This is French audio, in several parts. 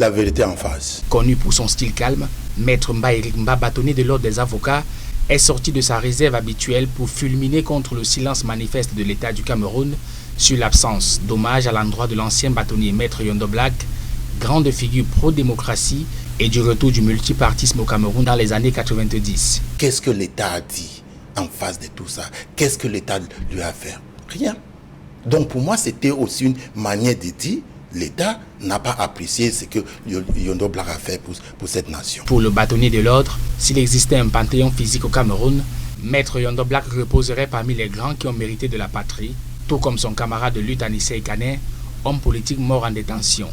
La vérité en face. Connu pour son style calme, Maître Mba-Eric Mba, bâtonnier de l'ordre des avocats, est sorti de sa réserve habituelle pour fulminer contre le silence manifeste de l'État du Cameroun sur l'absence d'hommage à l'endroit de l'ancien bâtonnier Maître Yondo Black, grande figure pro-démocratie et du retour du multipartisme au Cameroun dans les années 90. Qu'est-ce que l'État a dit en face de tout ça? Qu'est-ce que l'État lui a fait? Rien. Donc pour moi, c'était aussi une manière de dire l'État n'a pas apprécié ce que Yondo Black a fait pour cette nation. Pour le bâtonnier de l'ordre, s'il existait un panthéon physique au Cameroun, Maître Yondo Black reposerait parmi les grands qui ont mérité de la patrie, tout comme son camarade de lutte Anissé Kané, homme politique mort en détention.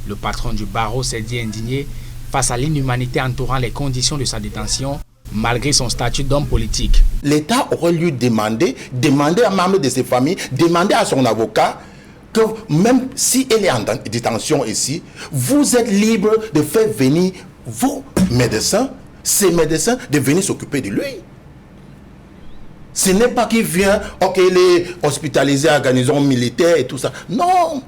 Le patron du barreau s'est dit indigné face à l'inhumanité entourant les conditions de sa détention, malgré son statut d'homme politique. L'État aurait lui demander à membres de ses familles, demander à son avocat que même si elle est en détention ici, vous êtes libre de faire venir vos médecins, ces médecins, de venir s'occuper de lui. Ce n'est pas qu'il vient, ok, il est hospitalisé à garnison militaire et tout ça. Non!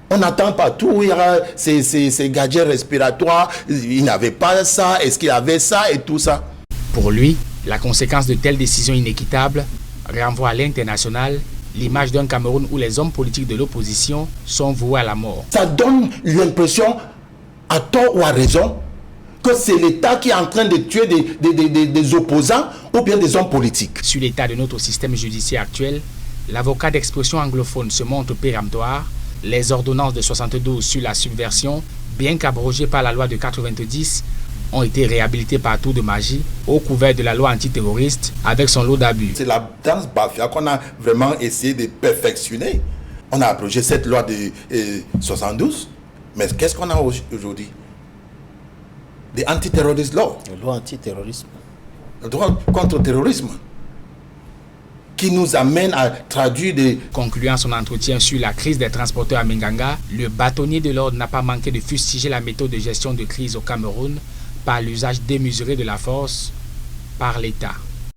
On n'attend pas tout, il y aura ces gadgets respiratoires, il n'avait pas ça, est-ce qu'il avait ça et tout ça. Pour lui, la conséquence de telles décisions inéquitables renvoie à l'international l'image d'un Cameroun où les hommes politiques de l'opposition sont voués à la mort. Ça donne l'impression, à tort ou à raison, que c'est l'État qui est en train de tuer des opposants ou bien des hommes politiques. Sur l'état de notre système judiciaire actuel, l'avocat d'expression anglophone se montre péremptoire. Les ordonnances de 72 sur la subversion, bien qu'abrogées par la loi de 90, ont été réhabilitées par tour de magie au couvert de la loi antiterroriste avec son lot d'abus. C'est la danse Bafia qu'on a vraiment essayé de perfectionner. On a abrogé cette loi de 72, mais qu'est-ce qu'on a aujourd'hui? Des antiterroristes law. La loi antiterrorisme. Le droit contre le terrorisme. Qui nous amène à traduire des... Concluant son entretien sur la crise des transporteurs à Minganga, le bâtonnier de l'ordre n'a pas manqué de fustiger la méthode de gestion de crise au Cameroun par l'usage démesuré de la force par l'État.